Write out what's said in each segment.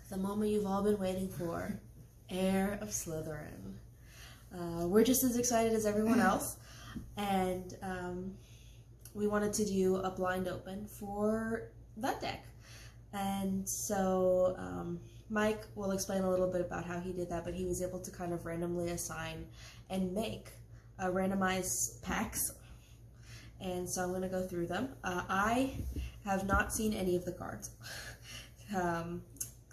The moment you've all been waiting for. Heir of Slytherin. We're just as excited as everyone else, and we wanted to do a blind open for that deck. And so Mike will explain a little bit about how he did that, but he was able to kind of randomly assign and make randomized packs. And so I'm going to go through them. I have not seen any of the cards.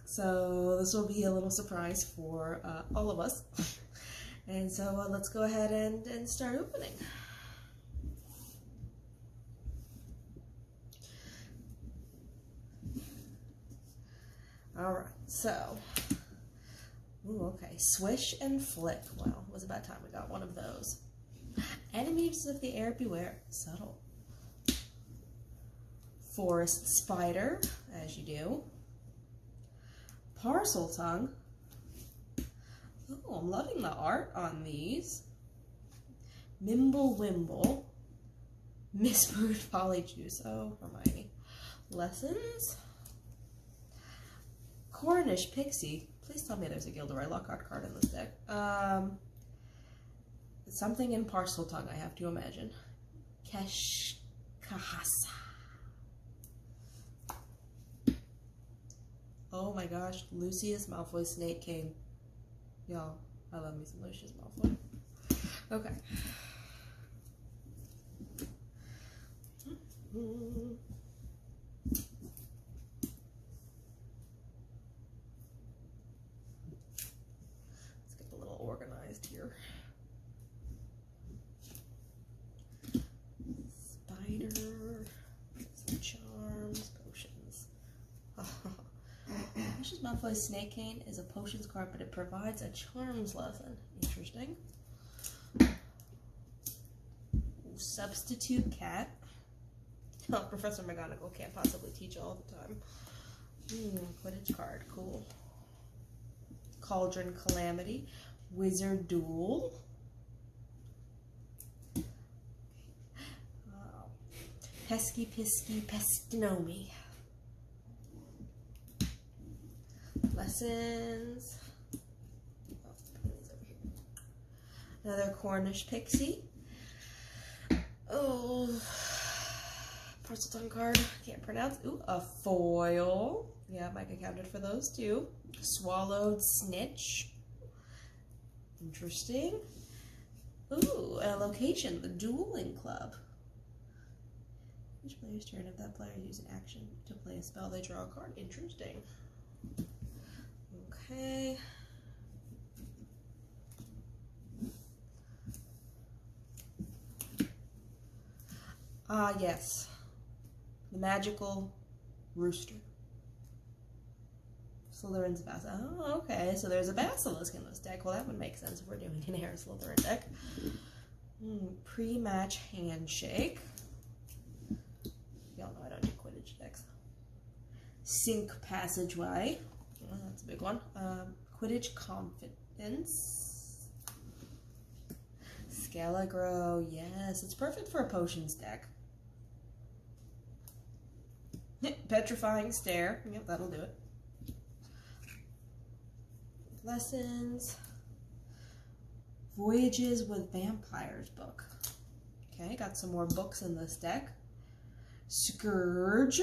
So this will be a little surprise for all of us. And so let's go ahead and start opening. Alright, so, ooh, okay, Swish and Flick. Well, it was about time we got one of those. Enemies of the Air Beware, subtle. Forest Spider, as you do. Parcel Tongue. Oh, I'm loving the art on these. Mimble Wimble. Misbrewed Polyjuice. Oh, Hermione. Lessons. Cornish Pixie. Please tell me there's a Gilderoy Lockhart card in this deck. Something in Parcel Tongue, I have to imagine. Keshkahasa. Oh my gosh, Lucius Malfoy Snake King. Y'all, I love me some Lucius Malfoy. Okay. Let's get a little organized here. Spider, some charms, potions. Lucius Malfoy's Snake Cane is a potions card, but it provides a charms lesson. Interesting. Substitute Cat. Oh, Professor McGonagall can't possibly teach all the time. Quidditch card, cool. Cauldron Calamity. Wizard Duel. Pesky Pisky Pestinomi. Lessons. Another Cornish Pixie. Oh, Parcel Tongue card. Can't pronounce. Ooh, a foil. Yeah, Mike accounted for those too. Swallowed Snitch. Interesting. Ooh, a location. The Dueling Club. Each player's turn, if that player uses an action to play a spell, they draw a card. Interesting. Okay. Yes. The Magical Rooster. Slytherin's Basilisk. Oh, okay. So there's a Basilisk in this deck. Well, that would make sense if we're doing an Heir of Slytherin deck. Pre-match Handshake. Y'all know I don't do Quidditch decks. Sink Passageway. Oh, that's a big one. Quidditch Confidence. Scaligro. Yes, it's perfect for a potions deck. Petrifying Stare. Yep, that'll do it. Lessons. Voyages with Vampires book. Okay, got some more books in this deck. Scourge.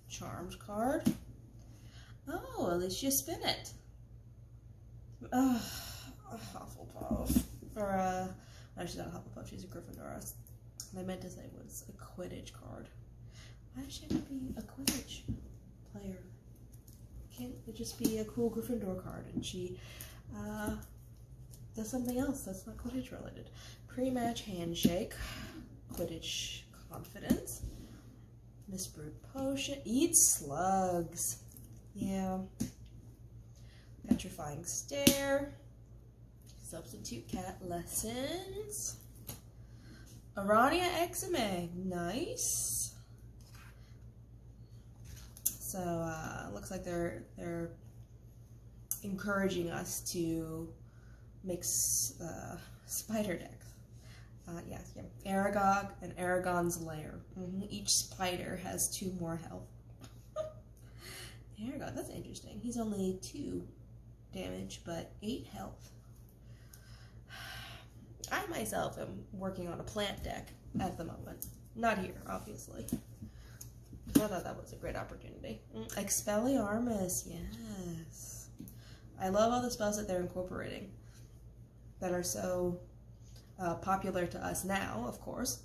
Charms card. Oh, at least you spin it. Hufflepuff. Or, no, she's not a Hufflepuff, she's a Gryffindor. I meant to say it was a Quidditch card. Why does she have to be a Quidditch player? Can't it just be a cool Gryffindor card and she does something else that's not Quidditch related? Pre-match Handshake. Quidditch Confidence. Misbrewed Potion. Eat Slugs. Yeah. Petrifying Stare. Substitute Cat. Lessons. Arania Exame. Nice. So, looks like they're encouraging us to mix spider decks. Yeah. Aragog and Aragon's Lair. Each spider has 2 more health. There we go. That's interesting. He's only 2 damage, but 8 health. I myself am working on a plant deck at the moment. Not here, obviously. I thought that was a great opportunity. Expelliarmus, yes. I love all the spells that they're incorporating that are so popular to us now, of course.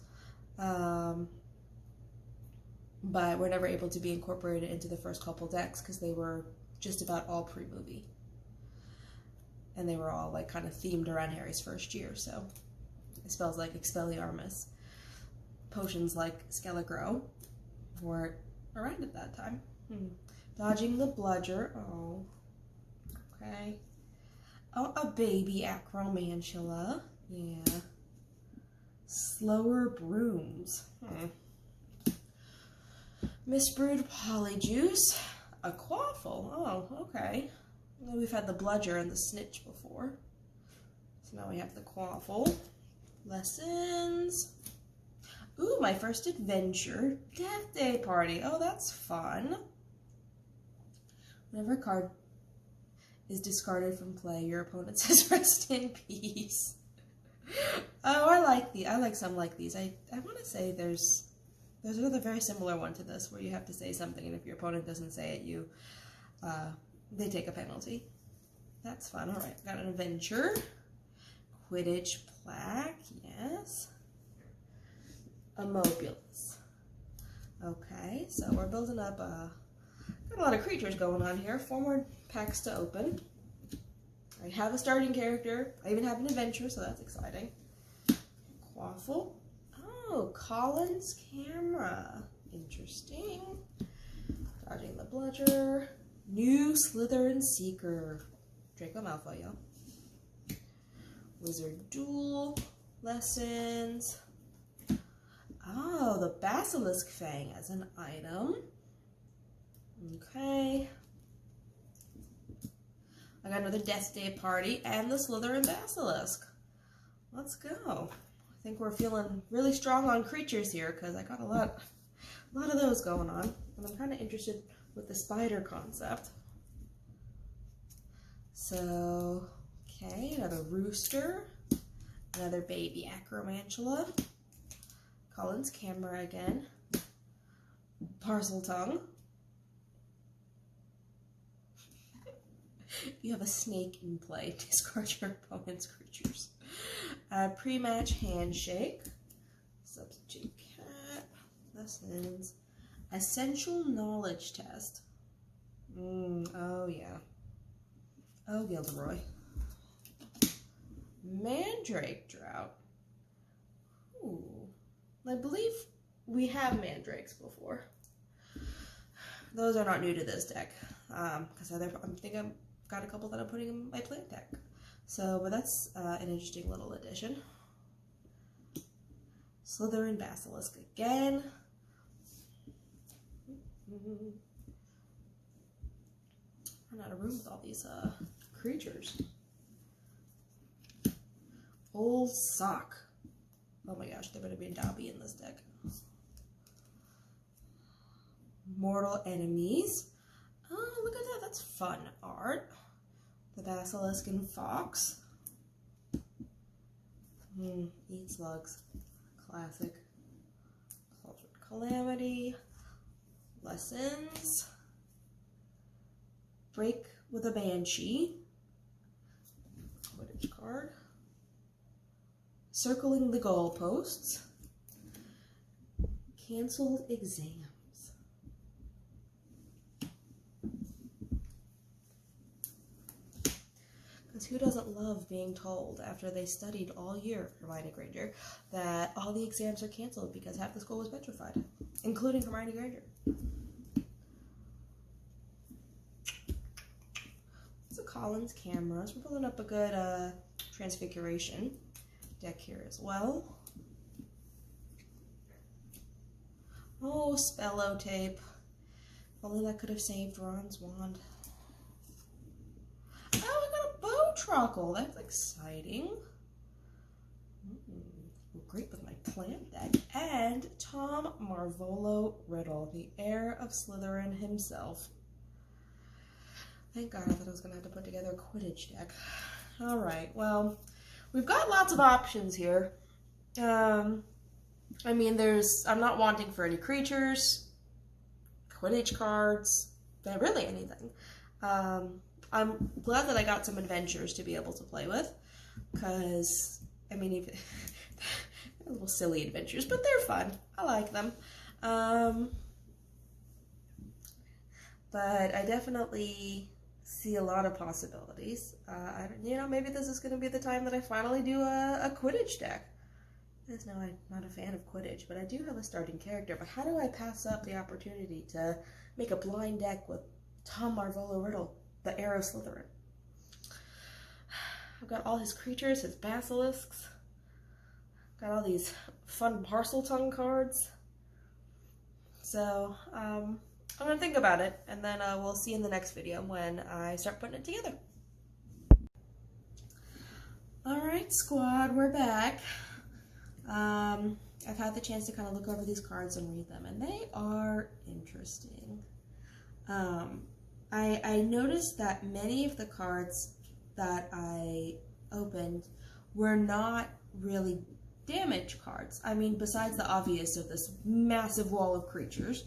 But were never able to be incorporated into the first couple decks because they were just about all pre-movie. And they were all like kind of themed around Harry's first year, so spells like Expelliarmus, potions like Skelegro weren't around at that time. Dodging the Bludger, oh, okay. Oh, a baby Acromantula, yeah. Slower Brooms, Misbrewed Polyjuice, a Quaffle, oh, okay. We've had the Bludger and the Snitch before. So now we have the Quaffle. Lessons. Ooh, my first adventure. Death Day Party. Oh, that's fun. Whenever a card is discarded from play, your opponent says rest in peace. Oh, I like some like these. I want to say there's another very similar one to this where you have to say something, and if your opponent doesn't say it, they take a penalty. That's fun. All right, got an adventure. Quidditch plaque, yes. A Mobulus. Okay, so we're building up got a lot of creatures going on here. 4 more packs to open. I have a starting character. I even have an adventure, so that's exciting. Quaffle. Oh, Colin's Camera. Interesting. Dodging the Bludger. New Slytherin Seeker. Draco Malfoy, y'all. Wizard Duel. Lessons. Oh, the Basilisk Fang as an item. Okay. I got another Death Day Party and the Slytherin Basilisk. Let's go. I think we're feeling really strong on creatures here because I got a lot of those going on. And I'm kind of interested with the spider concept. So, okay, another Rooster. Another baby Acromantula. Colin's Camera again. Parcel Tongue. You have a snake in play. Discard your opponent's creatures. Pre-match Handshake. Substitute Cat. Lessons. Essential Knowledge Test. Oh yeah. Oh, Gilderoy. Mandrake Drought. Ooh. I believe we have Mandrakes before. Those are not new to this deck. Because I think I've got a couple that I'm putting in my plant deck. So, but that's an interesting little addition. Slytherin Basilisk again. I'm out of room with all these creatures. Old Sock. Oh my gosh, there better be a Dobby in this deck. Mortal Enemies. Oh, look at that. That's fun art. The Basilisk and Fox. Eat Slugs. Classic. Cultured Calamity. Lessons. Break with a Banshee. Quidditch card. Circling the Goalposts. Canceled Exams. Because who doesn't love being told after they studied all year, Hermione Granger, that all the exams are canceled because half the school was petrified, including Hermione Granger. So Colin's Cameras. We're pulling up a good Transfiguration deck here as well. Oh, Spellotape. If only that could have saved Ron's wand. Oh, I got a Bowtruckle. That's exciting. Great with my plant deck. And Tom Marvolo Riddle, the heir of Slytherin himself. Thank God, I thought I was going to have to put together a Quidditch deck. Alright, well, we've got lots of options here. I mean, I'm not wanting for any creatures, Quidditch cards, really anything. I'm glad that I got some adventures to be able to play with, because, I mean, even they're little silly adventures, but they're fun. I like them. But I definitely see a lot of possibilities. Maybe this is going to be the time that I finally do a Quidditch deck. As no, I'm not a fan of Quidditch, but I do have a starting character. But how do I pass up the opportunity to make a blind deck with Tom Marvolo Riddle, the Heir of Slytherin? I've got all his creatures, his basilisks. Got all these fun parcel tongue cards. So, I'm going to think about it, and then we'll see in the next video when I start putting it together. Alright, squad, we're back. I've had the chance to kind of look over these cards and read them, and they are interesting. I noticed that many of the cards that I opened were not really damage cards. I mean, besides the obvious of this massive wall of creatures,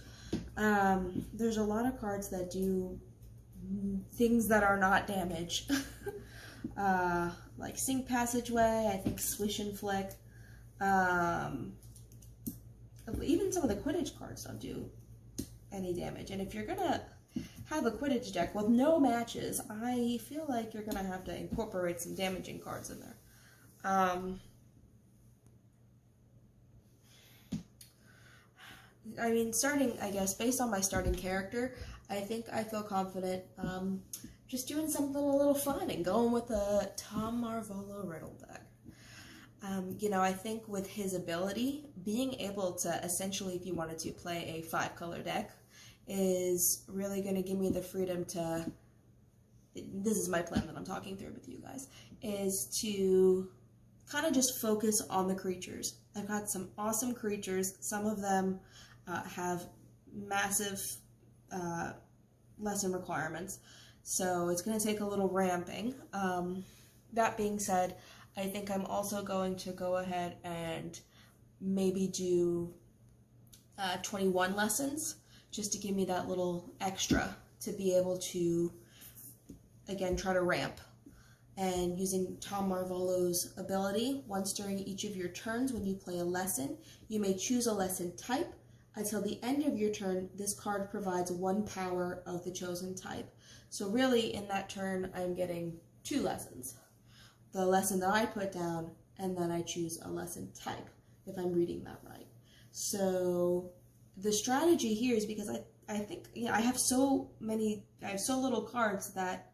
there's a lot of cards that do things that are not damage. Like Sink Passageway, I think Swish and Flick. Even some of the Quidditch cards don't do any damage. And if you're gonna have a Quidditch deck with no matches, I feel like you're gonna have to incorporate some damaging cards in there. I mean, I guess, based on my starting character, I think I feel confident just doing something a little fun and going with a Tom Marvolo Riddle deck. I think with his ability, being able to essentially, if you wanted to, play a 5-color deck is really going to give me the freedom to, this is my plan that I'm talking through with you guys, is to kind of just focus on the creatures. I've got some awesome creatures. Some of them have massive lesson requirements, so it's going to take a little ramping. That being said, I think I'm also going to go ahead and maybe do 21 lessons, just to give me that little extra to be able to, again, try to ramp. And using Tom Marvolo's ability, once during each of your turns when you play a lesson, you may choose a lesson type. Until the end of your turn, this card provides 1 power of the chosen type. So really, in that turn, I'm getting 2 lessons. The lesson that I put down, and then I choose a lesson type, if I'm reading that right. So the strategy here is, because I think, I have so little cards that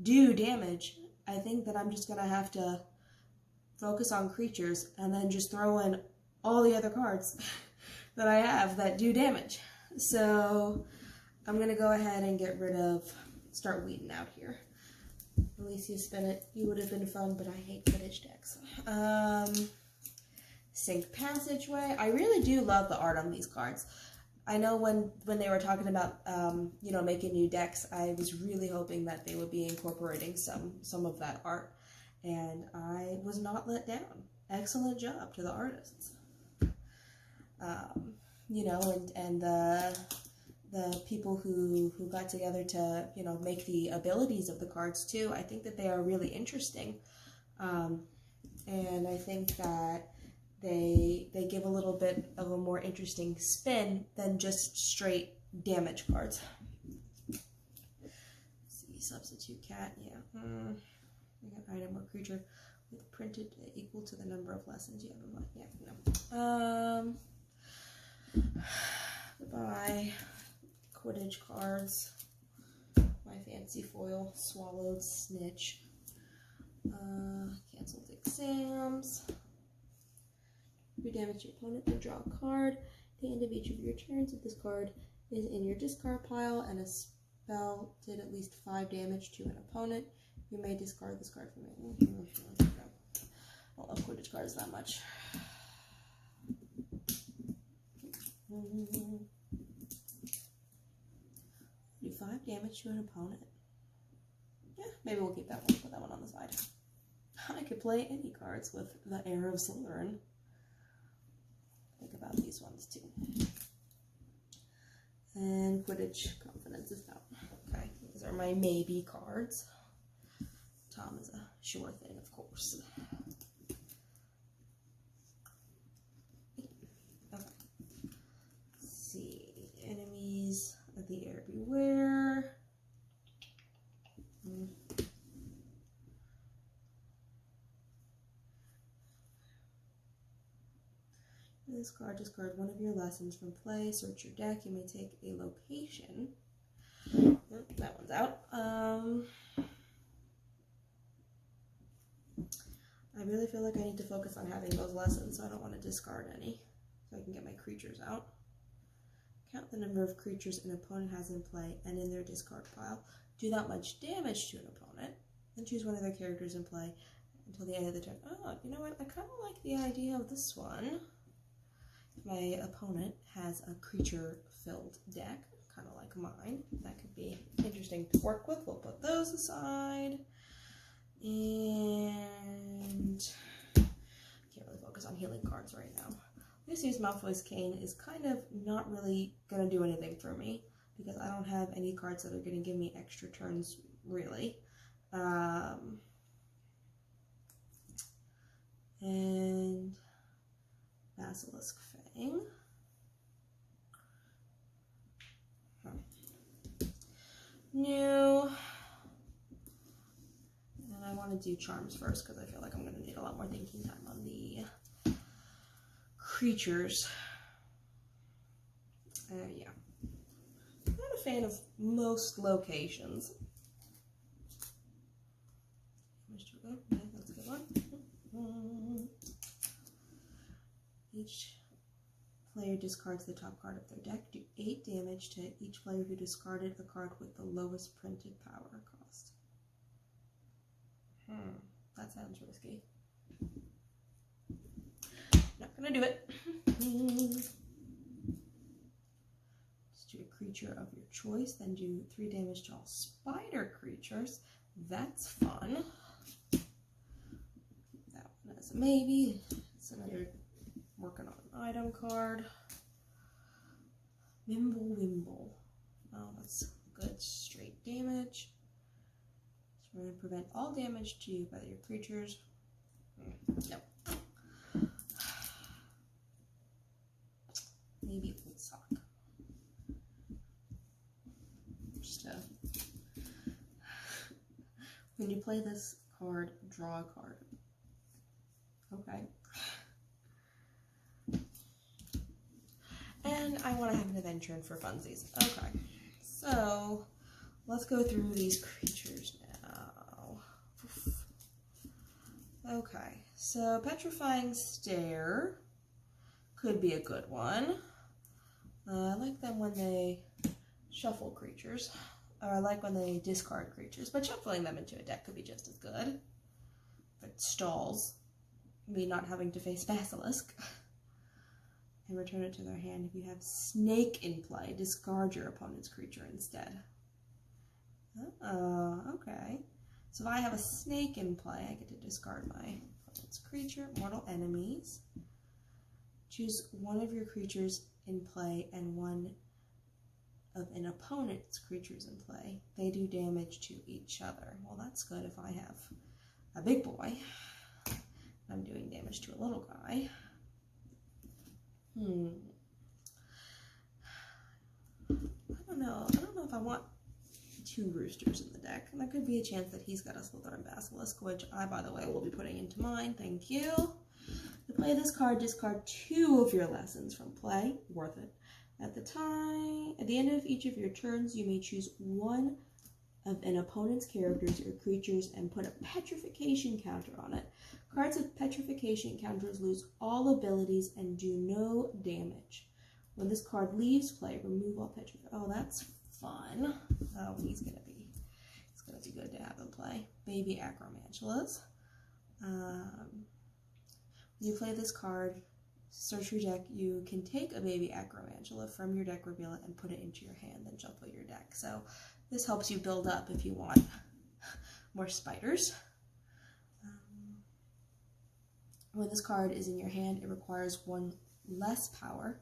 do damage, I think that I'm just going to have to focus on creatures and then just throw in all the other cards that I have that do damage. So I'm going to go ahead and start weeding out here. Alicia Spin It, you would have been fun, but I hate Quidditch decks. Sink Passageway. I really do love the art on these cards. I know when they were talking about, making new decks, I was really hoping that they would be incorporating some of that art, and I was not let down. Excellent job to the artists. And the people who got together to, make the abilities of the cards too. I think that they are really interesting. And I think that they give a little bit of a more interesting spin than just straight damage cards. Let's see, substitute cat, yeah. We got item or creature with printed equal to the number of lessons you have in mind. Yeah, no. Goodbye. Quidditch cards. My fancy foil. Swallowed Snitch. Canceled exams. You damage your opponent, then draw a card. At the end of each of your turns, if this card is in your discard pile and a spell did at least 5 damage to an opponent, you may discard this card from it. I don't love Quidditch cards that much. Do 5 damage to an opponent. Yeah, maybe we'll keep that one. Put that one on the side. I could play any cards with the Heir of Slytherin. Think about these ones too. And Quidditch Confidence is out. Okay, these are my maybe cards. Tom is a sure thing, of course. Okay. Let's see. Enemies of the Heir beware. This card, discard one of your lessons from play. Search your deck. You may take a location. That one's out. I really feel like I need to focus on having those lessons, so I don't want to discard any. So I can get my creatures out. Count the number of creatures an opponent has in play and in their discard pile. Do not much damage to an opponent. Then choose one of their characters in play until the end of the turn. Oh, you know what? I kind of like the idea of this one. My opponent has a creature-filled deck, kind of like mine. That could be interesting to work with. We'll put those aside. And can't really focus on healing cards right now. Lucius Malfoy's Cane is kind of not really going to do anything for me because I don't have any cards that are going to give me extra turns, really. And Basilisk Fang. No. And I want to do Charms first because I feel like I'm going to need a lot more thinking time on the creatures. Yeah. I'm not a fan of most locations. Yeah, that's a good one. Each player discards the top card of their deck. Do 8 damage to each player who discarded a card with the lowest printed power cost. That sounds risky. Not gonna do it. Just do a creature of your choice, then do 3 damage to all spider creatures. That's fun. That one is a maybe. It's another working on an item card. Mimble Wimble. Oh, that's good. Straight damage. So we're going to prevent all damage to you by your creatures. Nope. Maybe Old Sock. Just when you play this card, draw a card. Okay. And I want to have an adventure in for funsies. Okay, so let's go through these creatures now. Okay, so Petrifying Stare could be a good one. I like them when they shuffle creatures, or I like when they discard creatures, but shuffling them into a deck could be just as good. If it stalls me not having to face Basilisk. And return it to their hand. If you have Snake in play, discard your opponent's creature instead. Oh, okay. So if I have a snake in play, I get to discard my opponent's creature. Mortal enemies. Choose one of your creatures in play and one of an opponent's creatures in play. They do damage to each other. Well, that's good if I have a big boy. I'm doing damage to a little guy. I don't know. I don't know if I want 2 roosters in the deck. And there could be a chance that he's got a Slytherin Basilisk, which I, by the way, will be putting into mine. Thank you. To play this card, discard 2 of your lessons from play. Worth it. At the end of each of your turns, you may choose one of an opponent's characters or creatures and put a petrification counter on it. Cards with petrification counters lose all abilities and do no damage. When this card leaves play, remove all petrification. Oh, that's fun. Oh, he's gonna be good to have in play. Baby Acromantulas. When you play this card, search your deck. You can take a baby Acromantula from your deck, reveal it, and put it into your hand, then shuffle your deck. So this helps you build up if you want more spiders. When this card is in your hand, it requires 1 less power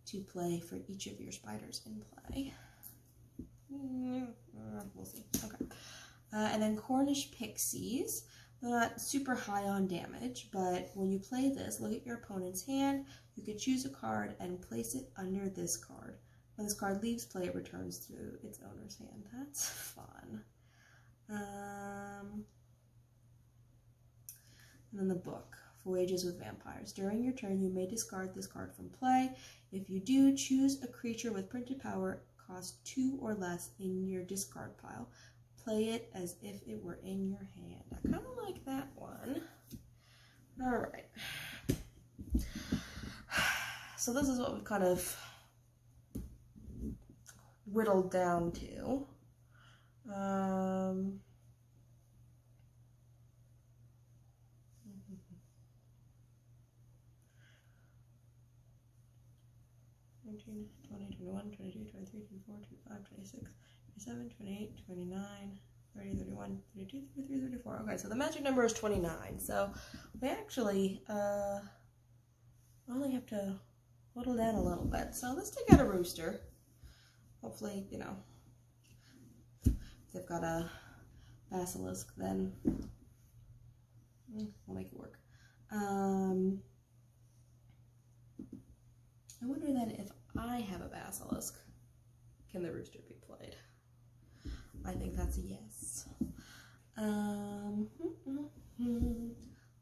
to play for each of your spiders in play. We'll see. Okay. And then Cornish Pixies. They're not super high on damage, but when you play this, look at your opponent's hand. You can choose a card and place it under this card. When this card leaves play, it returns to its owner's hand. That's fun. And then the book, Voyages with Vampires. During your turn, you may discard this card from play. If you do, choose a creature with printed power, cost 2 or less in your discard pile. Play it as if it were in your hand. I kind of like that one. All right. So this is what we've kind of whittled down to. 19, 20, 21, 22, 23, 24, 25, 26, 27, 28, 29, 30, 31, 32, 33, 34. Okay, so the magic number is 29. So we actually only have to whittle down a little bit. So let's take out a rooster. Hopefully, you know, if they've got a basilisk, then we'll make it work. I wonder then if I have a basilisk, can the rooster be played? I think that's a yes.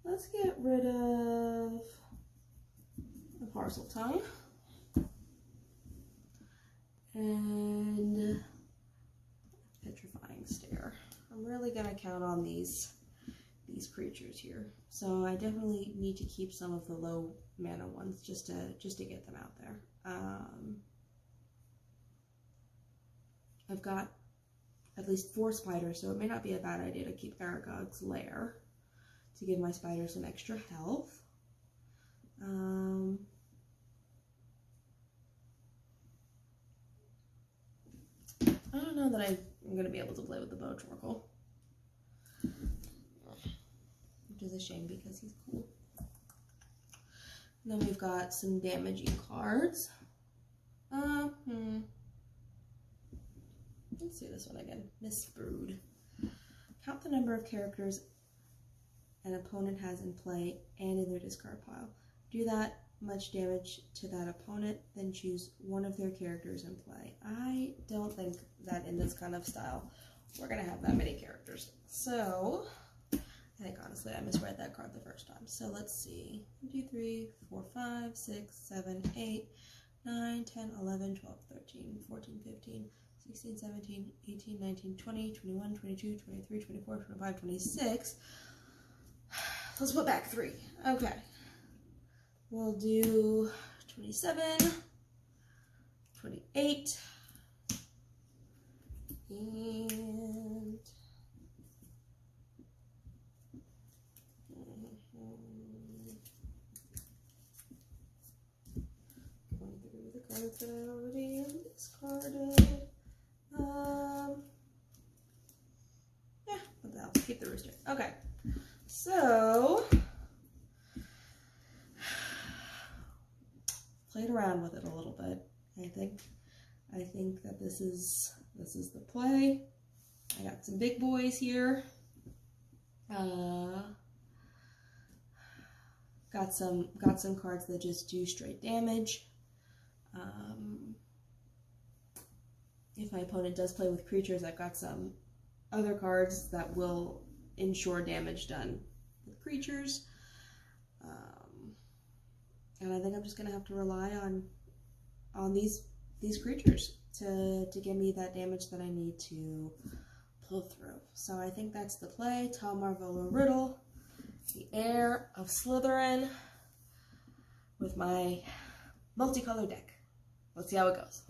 Let's get rid of the parcel tongue and petrifying stare. I'm really gonna count on these creatures here, so I definitely need to keep some of the low mana ones just to get them out there. I've got at least 4 spiders, so it may not be a bad idea to keep Aragog's lair to give my spiders some extra health. I don't know that I'm going to be able to play with the Bowtorkle, which is a shame because he's cool. And then we've got some damaging cards. Let's see this one again. Miss Brood. Count the number of characters an opponent has in play and in their discard pile. Do that much damage to that opponent, then choose one of their characters in play. I don't think that in this kind of style we're going to have that many characters. So I think honestly I misread that card the first time. So let's see. 1, 2, 3, 4, 5, 6, 7, 8, 9, 10, 11, 12, 13, 14, 15, 16, 17, 18, 19, 20, 21, 22, 23, 24, 25, 26. Let's put back 3. Okay. We'll do 27, 28, and going through the cards that I already discarded. Yeah, what the hell? Keep the rooster. Okay, so played around with it a little bit. I think that this is the play. I got some big boys here. Got some cards that just do straight damage. If my opponent does play with creatures, I've got some other cards that will ensure damage done with creatures. And I think I'm just gonna have to rely on these creatures to give me that damage that I need to pull through. So I think that's the play. Tom Marvolo Riddle, the Heir of Slytherin, with my multicolored deck. Let's see how it goes.